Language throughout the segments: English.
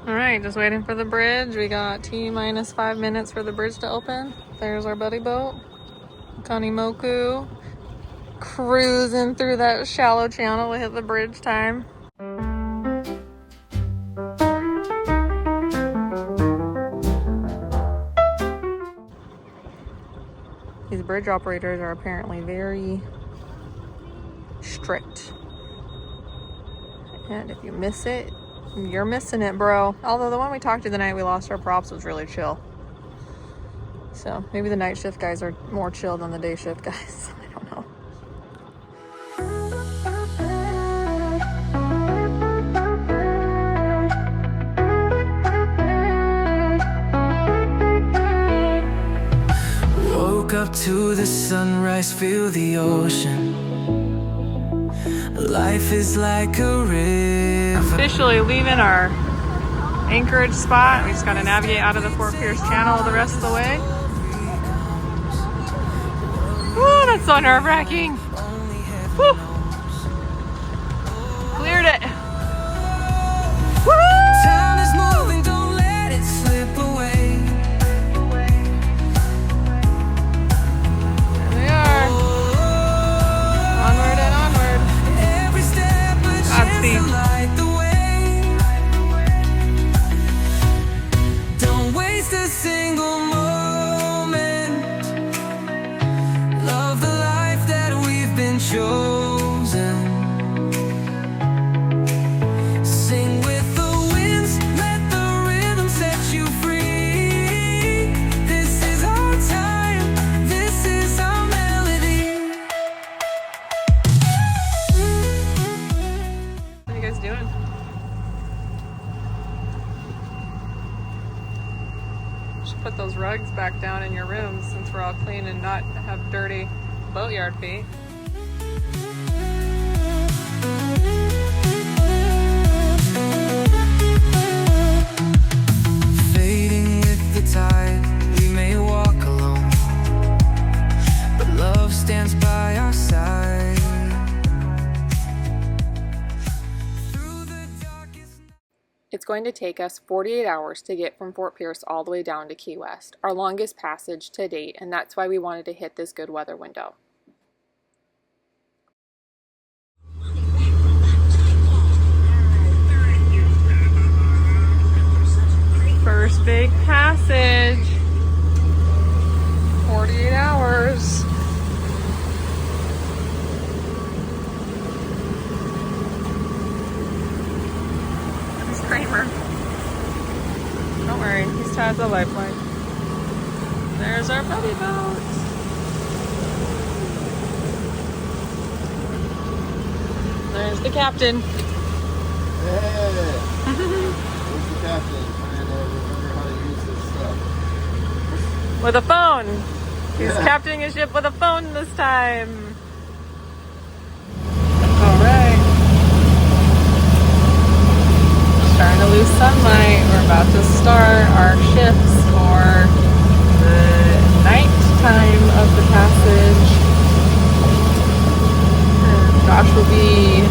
All right, just waiting for the bridge. We got T-minus 5 minutes for the bridge to open. There's our buddy boat, Kanimoku, cruising through that shallow channel to hit the bridge time. These bridge operators are apparently very strict. And if you miss it, you're missing it, bro. Although the one we talked to the night we lost our props was really chill. So maybe the night shift guys are more chill than the day shift guys. I don't know. Woke up to the sunrise, feel the ocean. Life is like a river. Officially leaving our anchorage spot. We just got to navigate out of the Fort Pierce Channel the rest of the way. Woo, that's so nerve-wracking. Woo. Cleared it. Woo! Time is moving, don't let it slip away. There they are. Onward and onward. Every step a chance to light the way. Don't waste a single moment. Love the life that we've been chosen. Sing with the winds, let the rhythm set you free. This is our time, this is our melody. What are you guys doing? Should put those rugs back down in your rooms since we're all clean and not have dirty boatyard feet. Fading with the tide, we may walk alone, but love stands by our side. Through the darkest night. It's going to take us 48 hours to get from Fort Pierce all the way down to Key West, our longest passage to date, and that's why we wanted to hit this good weather window. First big passage, 48 hours. There's Kramer. Don't worry, he's tied the lifeline. There's our buddy boat. There's the captain. Hey, where's the captain? Trying to remember how to use this stuff. With a phone. He's captaining his ship with a phone this time. Alright. Starting to lose sunlight. We're about to start our shifts for the night time of the passage. And Josh will be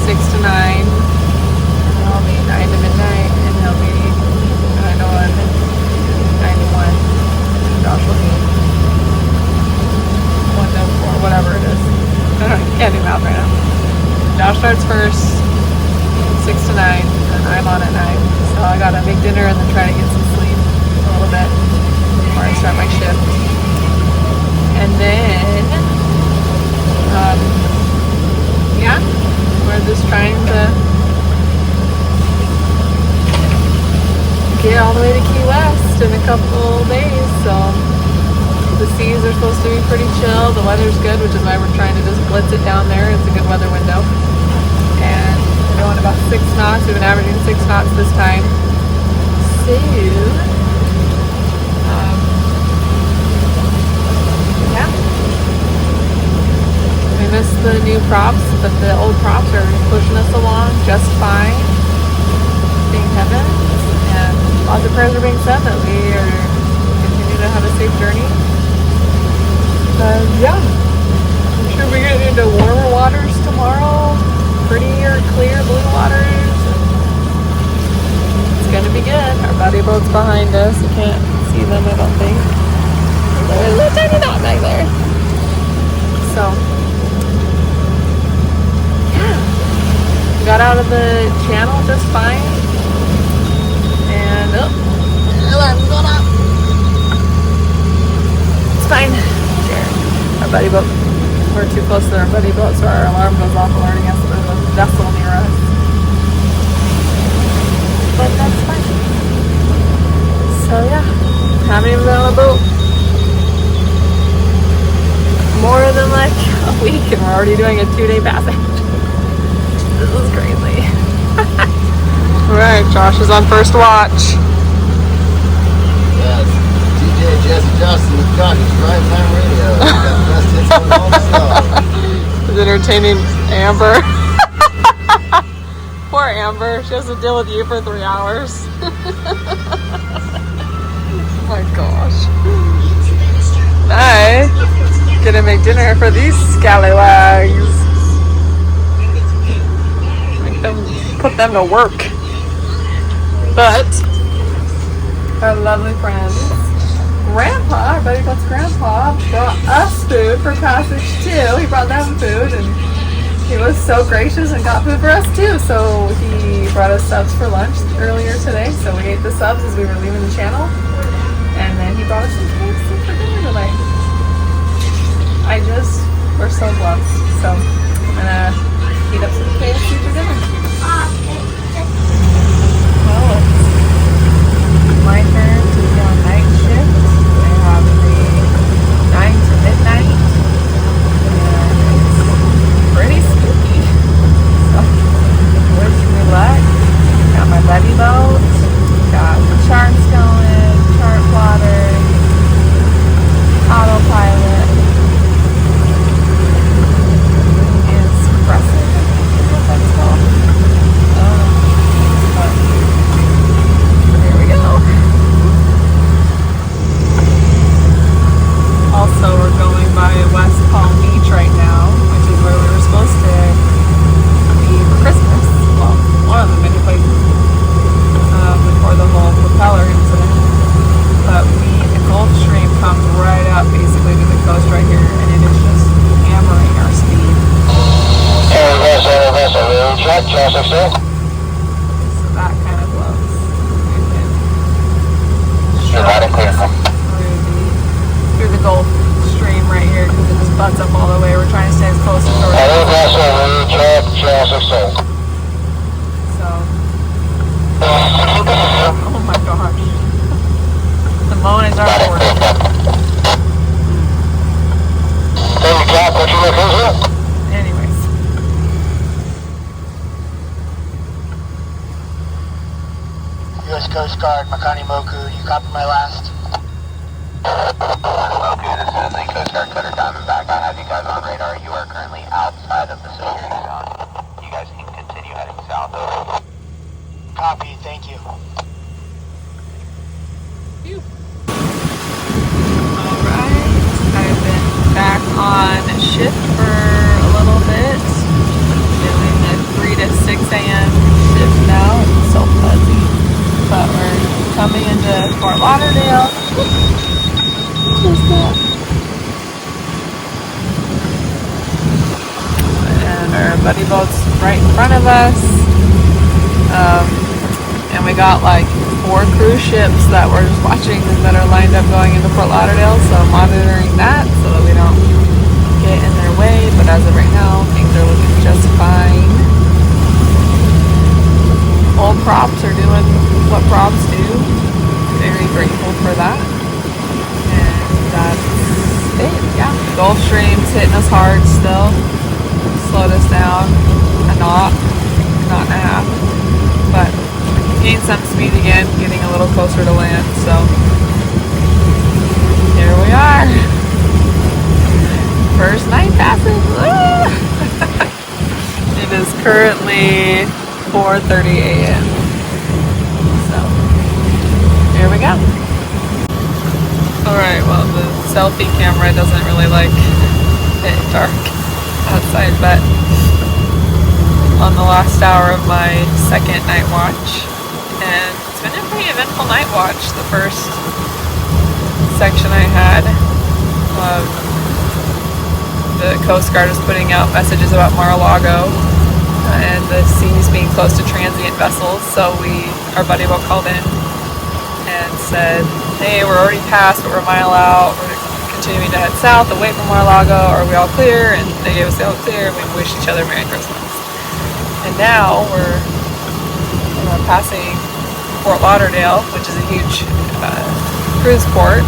6 to 9. And I'll be 9 to midnight. And he'll be 9 to 11. 9 to 1. And Josh will be 1 to 4, whatever it is. I can't do math right now. Josh starts first, 6 to 9, and I'm on at 9. So I gotta make dinner and then try to get some sleep a little bit before I start my shift. And then, yeah, we're just trying to get all the way to Key West in a couple days. So the seas are supposed to be pretty chill. The weather's good, which is why we're trying to just blitz it down there. It's a good weather window. And we're going about 6 knots. We've been averaging 6 knots this time. So, yeah. We missed the new props, but the old props are pushing us along just fine. Thank heaven. And lots of prayers are being said that we are continue to have a safe journey. Yeah, I'm sure we're getting into warmer waters tomorrow, prettier, clear blue waters. It's gonna dogs behind us. You can't see them, I don't think. There's a little tiny dog back there. So, yeah. Got out of the channel just fine. And, alarm's going off. It's fine. Our buddy boat. We're too close to our buddy boat, so our alarm goes off alerting us there's a vessel near us. But that's fine. So yeah, haven't even been on a boat more than like a week, and we're already doing a 2-day passage. This is crazy. Alright, Josh is on first watch. Yes. DJ Jesse Justin with Josh's Drive Time Radio. Got the best hits on all the stuff. He's entertaining Amber. Poor Amber. She has to deal with you for 3 hours. Oh my gosh. I gonna make dinner for these scallywags. Put them to work. But our lovely friends, Grandpa, our buddy Buck's grandpa, brought us food for passage 2. He brought them food, and he was so gracious and got food for us too. So he brought us subs for lunch earlier today. So we ate the subs as we were leaving the channel, and then he brought us some KFC for dinner tonight. We're so blessed. So I'm gonna heat up some KFC for dinner. Well, it's my turn to be on night shift. I have the 9 to midnight, and it's pretty spooky. So, wish me luck. Got my buddy boat, got the charts going, chart plotter, autopilot, and suppressor. Is what that's called. But here we go. Also, we're going by West Palm Beach right now, which is where we were supposed to be for Christmas. Well, one of the many places before the whole propeller incident. But the Gulf Stream comes right up basically to the coast right here, and it is just hammering our speed. So that kind of blows. Through the Gulf Stream right here, because it just butts up all the way. We're trying to stay as close as possible. So, oh my gosh, the moan is our order. Anyways, U.S. Coast Guard, Makani Moku, you copy my last? Okay, this is the Coast Guard Cutter Diamondback. I have you guys on radar. You are currently outside of the security zone. You guys can continue heading south over. Copy, thank you. alright, I've been back on shift for a little bit, doing the 3 to 6 a.m. shift now. It's so fuzzy, but we're coming into Fort Lauderdale. And our buddy boat's right in front of us. And we got like 4 cruise ships that we're just watching that are lined up going into Fort Lauderdale, so monitoring that so that we don't get in their way. But as of right now, things are looking just fine. Old props are doing what props do. Very grateful for that. And that's it. Yeah, Gulf Stream's hitting us hard still. Slowed us down a knot and a half. But gained some speed again, getting a little closer to land. So here we are. First night passage. It is currently 4:30 a.m. So here we go. Alright, well the selfie camera doesn't really like it dark outside, but on the last hour of my second night watch, and it's been a pretty eventful beautiful night watch. The first section I had, the Coast Guard was putting out messages about Mar-a-Lago and the seas being close to transient vessels. So our buddy boat called in and said, hey, we're already past, but we're a mile out. We're continuing to head south away from Mar-a-Lago. Are we all clear? And they gave us the all clear. We wished each other Merry Christmas. And now we're passing Fort Lauderdale, which is a huge cruise port.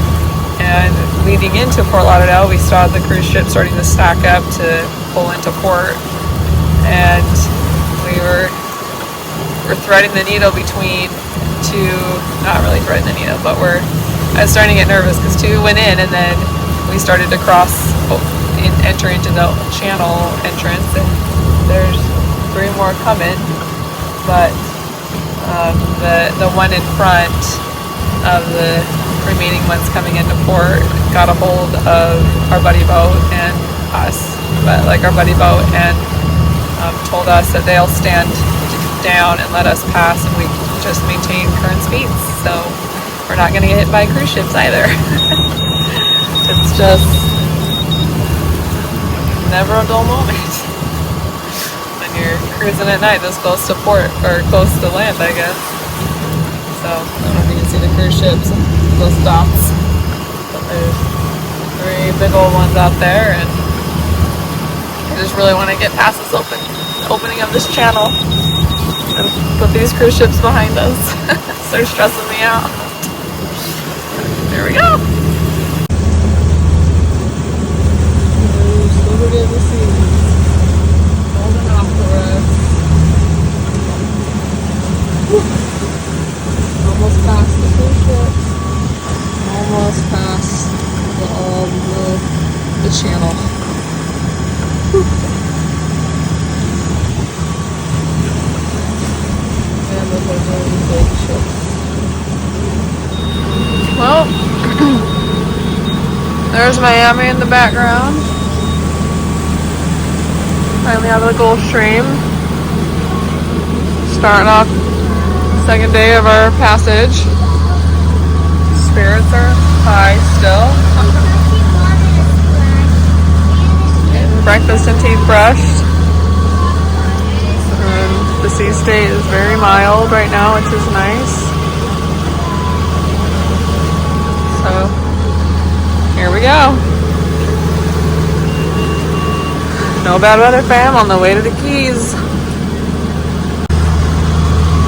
And leading into Fort Lauderdale, we saw the cruise ship starting to stack up to pull into port. And we're threading the needle between two, not really threading the needle, but I was starting to get nervous because two went in, and then we started to enter into the channel entrance, and there's 3 more coming, but the one in front of the remaining ones coming into port got a hold of our buddy boat and us, but like our buddy boat, and told us that they'll stand down and let us pass, and we just maintain current speeds, so we're not going to get hit by cruise ships either. It's just never a dull moment when you're cruising at night this close to port, or close to land, I guess. So I don't know if you can see the cruise ships, those dots, but there's 3 big old ones out there, and I just really want to get past this opening of this channel and put these cruise ships behind us. They're stressing me out. There we go. Look at the seas. Holding off for us. Almost past the cruise ships. Almost past the channel. And those are really big ships. Well, there's Miami in the background. Finally out of the Gulf Stream. Starting off second day of our passage. Spirits are high still. Getting breakfast and teeth brushed. And the sea state is very mild right now, which is nice. So, here we go. No bad weather, fam, on the way to the Keys.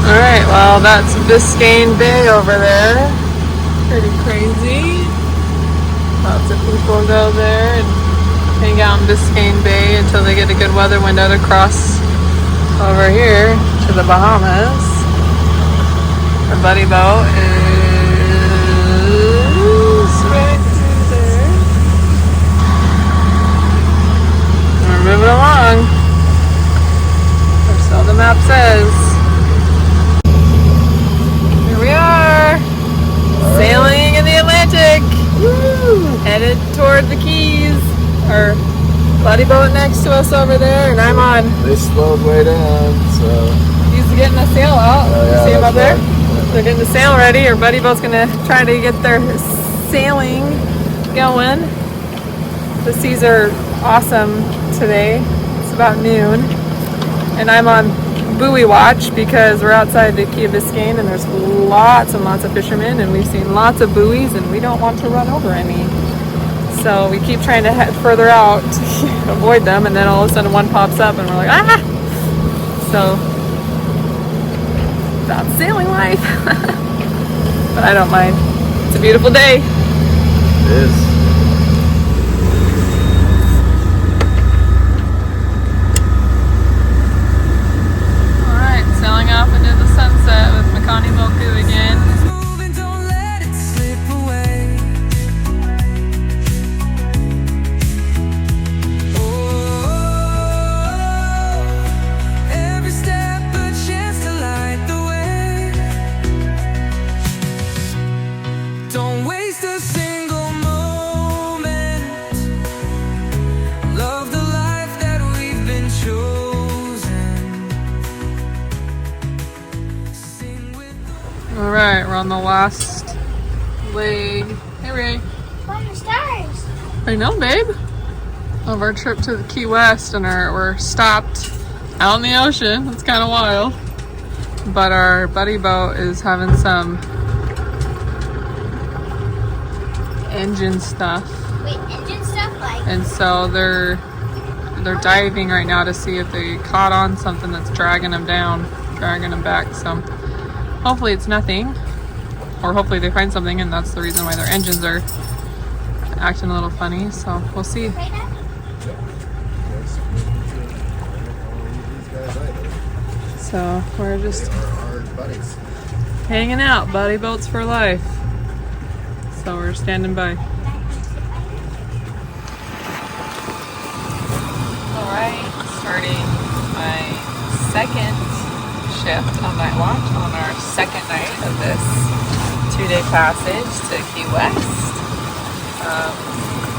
Alright, well, that's Biscayne Bay over there. Pretty crazy. Lots of people go there and hang out in Biscayne Bay until they get a good weather window to cross over here to the Bahamas. Our buddy boat is right through there. We're moving along. Or so the map says. Here we are. Sailing in the Atlantic. Woo! Headed toward the Keys. Our buddy boat next to us over there, and I'm on. They slowed way down, so. He's getting the sail out. Oh, yeah, See him up there? right. They're getting the sail ready. Our buddy boat's gonna try to get their sailing going. The seas are awesome today. It's about noon, and I'm on buoy watch because we're outside the Key of Biscayne, and there's lots and lots of fishermen, and we've seen lots of buoys, and we don't want to run over any. So we keep trying to head further out to avoid them, and then all of a sudden one pops up, and we're like, ah! So that's sailing life. But I don't mind. It's a beautiful day. It is. Alright, sailing off into the sunset with Makani Moku again. Moving, don't let it slip away. Oh, every step a chance to light the way. Don't waste a single moment. All right, we're on the last leg. Hey, Ray. What are stars? I know, babe. Of our trip to the Key West, and we're stopped out in the ocean. It's kind of wild. But our buddy boat is having some engine stuff. Wait, engine stuff like? And so they're diving right now to see if they caught on something that's dragging them down, dragging them back. So hopefully it's nothing, or hopefully they find something and that's the reason why their engines are acting a little funny. So we'll see. Right now? So we're just Our buddies. hanging out, buddy boats for life. So we're standing by. Alright, starting my second shift on night watch on our second night of this 2-day passage to Key West.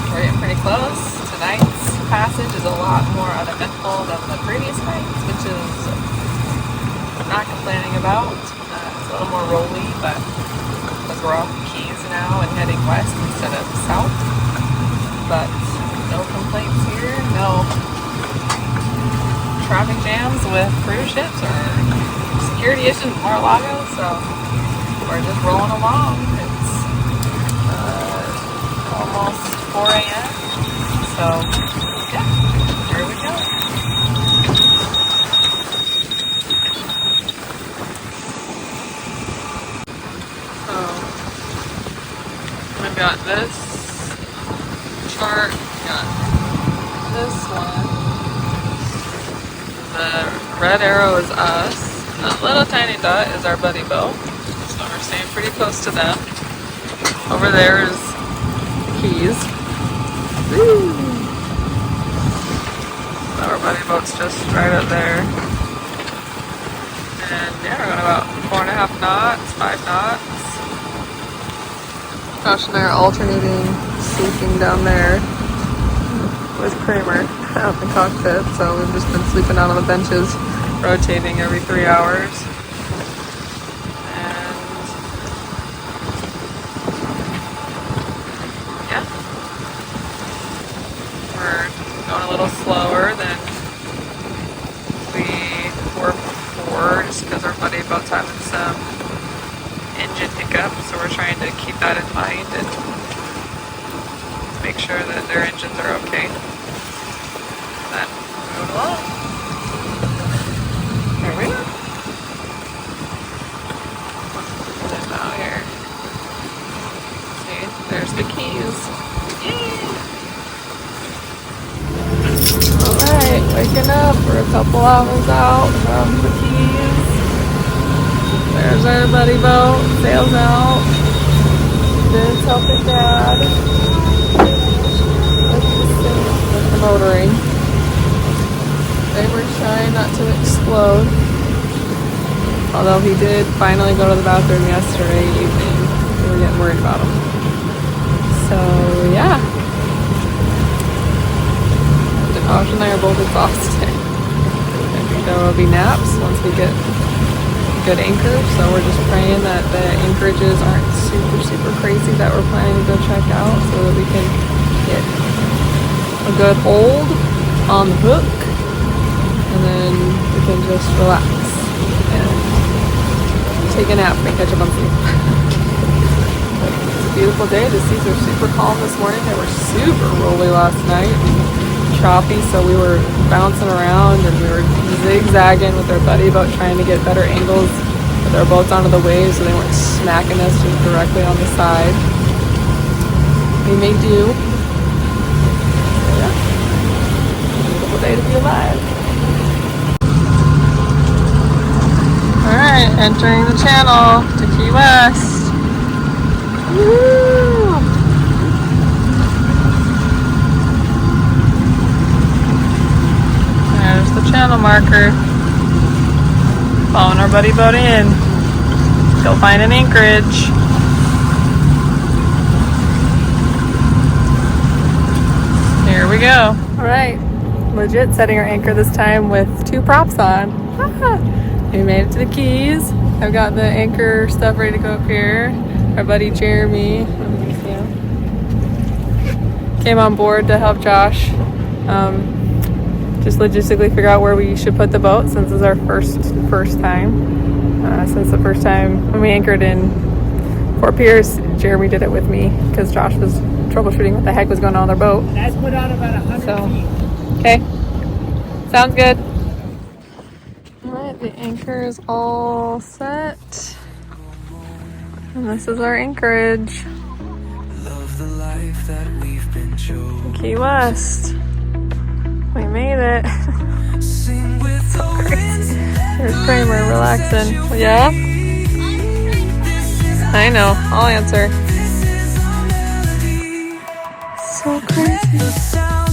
We're getting pretty close. Tonight's passage is a lot more uneventful than the previous nights, which is I'm not complaining about. It's a little more rolly, but because we're off the Keys now and heading west instead of south. But no complaints here, no traffic jams with cruise ships or security issues in Mar-a-Lago, so we're just rolling along. It's almost 4 a.m. So yeah, here we go. So we got this chart, got this one. The red arrow is us. That little tiny dot is our buddy boat. So we're staying pretty close to them. Over there is the Keys. Woo! So our buddy boat's just right up there. And yeah, we're going about 4.5 knots, 5 knots. Josh and I are alternating sleeping down there with Kramer out in the cockpit, so we've just been sleeping out on the benches, rotating every 3 hours. And yeah, we're going a little slower than we were before, just because our buddy boat's having some engine hiccups, so we're trying to keep that in mind and make sure that their engines are okay. Then move along. There we go. And now here. See, there's the Keys. Yay! Alright, waking up. We're a couple hours out from the Keys. There's our buddy boat. Sails out. Vin's helping Dad with the motoring. They were trying not to explode. Although he did finally go to the bathroom yesterday evening. We were getting worried about him. So, yeah. Josh and I are both exhausted. Maybe there will be naps once we get a good anchorage. So we're just praying that the anchorages aren't super crazy that we're planning to go check out, so that we can get a good hold on the hook. And then we can just relax and take a nap and catch up on sleep. It's a beautiful day. The seas are super calm this morning. They were super rolly last night and choppy, so we were bouncing around and we were zigzagging with our buddy boat trying to get better angles with our boats onto the waves so they weren't smacking us just directly on the side. We may do. Yeah. Beautiful day to be alive. Alright, entering the channel to Key West. Woo! There's the channel marker. Following our buddy boat in. Go find an anchorage. Here we go. Alright, legit setting our anchor this time with 2 props on. We made it to the Keys. I've got the anchor stuff ready to go up here. Our buddy Jeremy, let me see him, came on board to help Josh just logistically figure out where we should put the boat since it's our first time. Since the first time when we anchored in Fort Pierce, Jeremy did it with me because Josh was troubleshooting what the heck was going on their boat. That's put out about 100 feet. Okay, sounds good. All right, the anchor is all set. And this is our anchorage. Love the life that we've been chosen. Key West. We made it. Sing with the winds. There's Kramer relaxing. Yeah? I know. I'll answer. This is our melody. So crazy. The sound